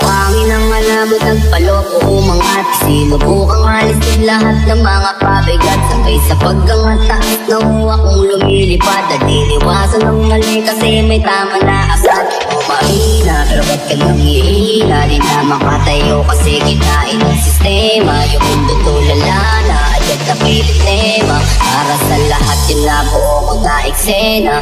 Pangin ang malabot nagpaloko umangat. Sinubukang alisin lahat ng mga pabigat. Sabay sa pagkangataas nakuha kong lumilipad. At iniwasan ng mali kasi may tama na asat. O mahina pero ba't ka nang ihina? Di na makatayo kasi kinain ng sistema. Yung mundo tulala na agad na pilit tema. Para sa lahat yun na buo ko na eksena.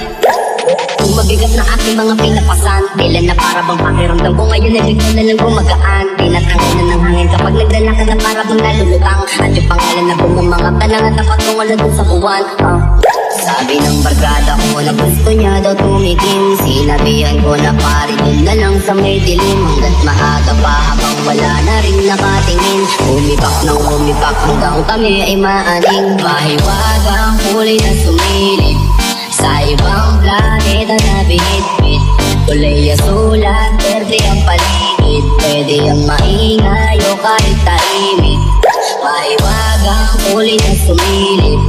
Kung mabigat na aking mga pinapasan, kailan na para bang pakiramdam ko ngayon ay bigla na lang gumagaan. Tinatangin na ng hangin kapag nagdala ka na para bang nalulutang. At yung pangalan na bumamangap na lang at napagtungan na dun sa buwan. Sabi ng barkada ko na gusto niya daw tumigil. Sinabihan ko na pari dun na lang sa may dilim. Hanggat maaga pa habang wala na rin nakatingin. Umipak ng umipak hanggang kami ay maaning. Mahiwagang kulay na sumilip sa ibang planeta na binitbit. Kulay sulat, berde ang paligid. Pwede ang maingay o kahit tahimik. Mahiwagang kulay na sumilip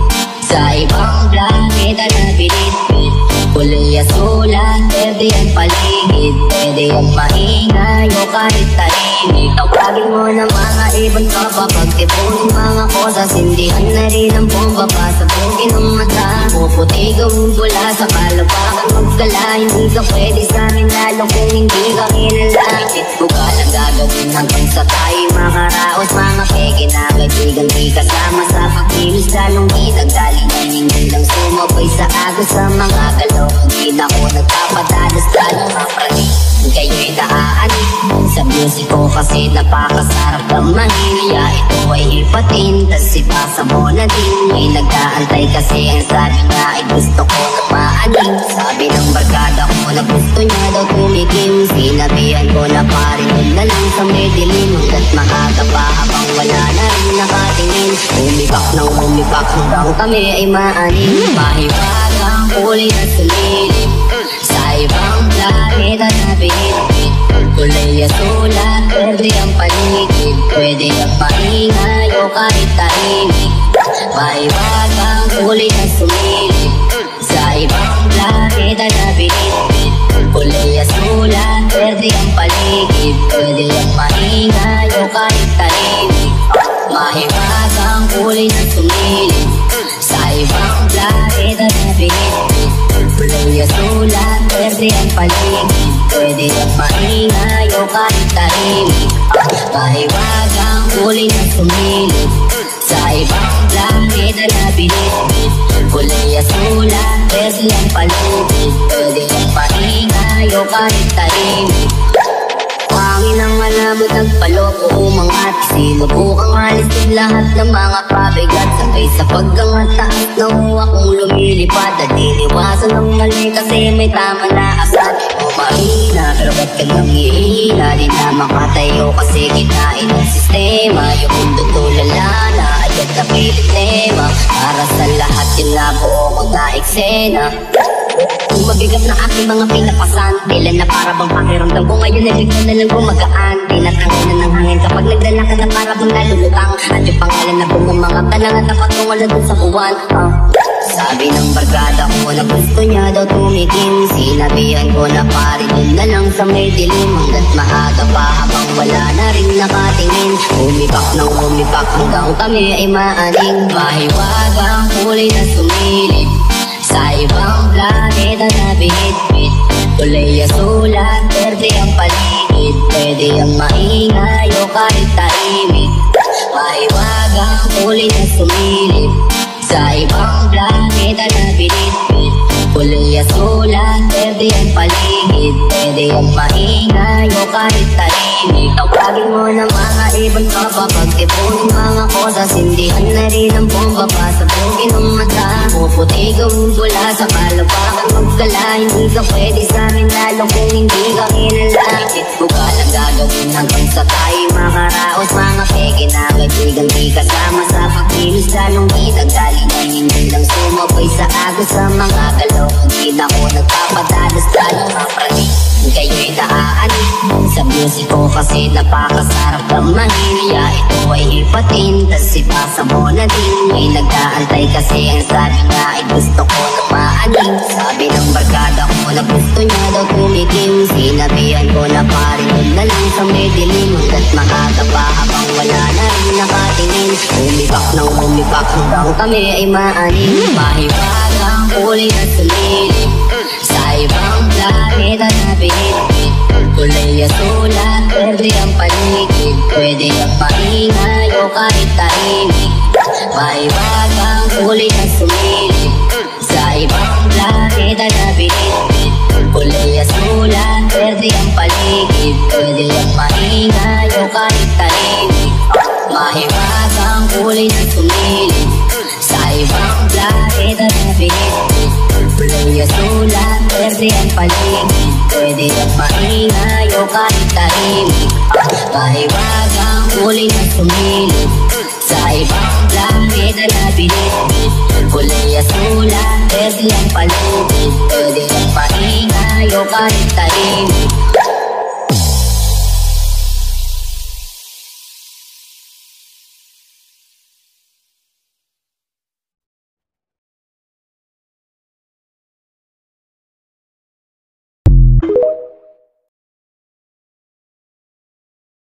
sa ibang planeta na binitbit. Kulay sulat, berde ang paligid. Pwede ang maingay o kahit tahimik. Tawagin mo ng mga ibon ka pa. Pagtipunin mga kosas, hindihan na rin ang bomba pa. Sabugin ng mata, puputi gawin bula sa kalawakan magdala. Hindi ka pwede sa amin lalo kung hindi ka kinala. Ikit ko ka lang gagawin hanggang sa tayo makaraos. Mga peke na kaibigan di kasama sa pagkilos. Lalong itagdali na hindi lang sumabay sa agos sa mga galaw. Hindi na ko nagpapadalos lalong mapraning. Kayo'y naaanin sa music ko kasi napakasarap ng mahilya. Ito ay hipatin, tas ipasa mo na din. May nag-aantay kasi ang sabi niya ay gusto ko na maanin. Sabi ng barkada ko na gusto niya daw tumigil. Sinabihan ko na parin yun na lang sa may dilim. Hanggat maaga pa habang wala na rin nakatingin. Umipak ng umipak hanggang kami ay maanin. Mahiwagang kulay na sumilip sa ibang planeta na binitbit. Kulay sulat, berde ang paligid. Pwede ang maingay o kahit tahimik. Mahiwagang kulay na sumilip sa ibang planeta na binitbit. Kulay sulat, berde ang paligid. Pwede ang maingay o kahit tahimik. Mahiwagang kulay na sumilip sa ibang planeta na binitbit. Kulay sulat, berde ang paligid. Pwede ang maingay o kahit tahimik. Mahiwagang kulay na sumilip sa ibang planeta na binitbit. Kulay sulat, berde ang paligid. Pwede ang maingay o kahit tahimik. Pangin ang malabot nagpaloko umangat. Sinubukang alisin lahat ng mga pabigat. Sabay sa pagkangataas nakuha kong lumilipad. At iniwasan ng mali kasi may tama na asat. O mahina pero ba't ka nang ihina? Di na makatayo kasi kinain ng sistema. Yung mundo tulala na agad na pilit tema. Para sa lahat yun na buo ko na eksena. Kung mabigat na aking mga pinapasan, kailan na para bang pakiramdam ko ngayon ay bigla na lang gumagaan. Tinatangin na ng hangin kapag nagdala ka na para bang nalulutang. At yung pangalan na bumamangap na lang at napagtungan na dun sa buwan. Sabi ng barkada ko na gusto niya daw tumigil. Sinabihan ko na pari dun na lang sa may dilim. Hanggat maaga pa habang wala na rin nakatingin. Umipak ng umipak hanggang kami ay maaning. Mahiwagang kulay na sumilip sa ibang planeta na binitbit. Kulay sulat, berde ang paligid. Pwede ang maingay o kahit tahimik. Mahiwagang kulay na sumilip sa ibang planeta na binitbit. Kulay sulat, berde ang paligid. Pwede ang maingay o kahit tahimik. Tawagin mo ng mga ibon ka pa. Pagtipunin mga kosas, hindihan na rin ang bomba pa. Sabugin ng mata, puputi gawin bula sa kalawakan magdala. Hindi ka pwede sa amin lalo kung hindi ka kinala. Ikit ko ka lang gagawin hanggang sa tayo makaraos. Mga peke na kaibigan di kasama sa pagkilos. Lalong itagdali na hindi lang sumabay sa agos sa mga galaw. Hindi na ko nagpapadalos lalong mapraning. Kayo'y naaanin sa music ko kasi napakasarap ng mahilya. Ito ay hipatin, tas ipasa mo na din. May nag-aantay kasi ang sabi niya ay gusto ko na maanin. Sabi ng barkada barkada ko na gusto niya daw tumikim. Sinabihan ko na pare huwag na lang sa may dilim. Hanggat maaga pa habang wala na rin nakatingin. Umibak hanggang kami ay maanin. Mahiwagang kulay na sumilip sa ibang planeta na binit. Kulay sulat, pwede ang paligid. Pwede ang paingay o kahit tahimik. Mahiwagang kulay na sumilip sa ibang planeta na binit. Kulay sulat, pwede ang paligid. Pwede ang paingay o kahit tahimik. Mahiwagang kulay na sumilip sa ibang planeta na binit. Kulay sulat, pwede ang paligid. Pwede ang maingay o kahit tahimik. Mahiwagang kulay na sumilip sa ibang planeta na binit. Kulay sulat, pwede ang paligid. Pwede ang maingay o kahit tahimik.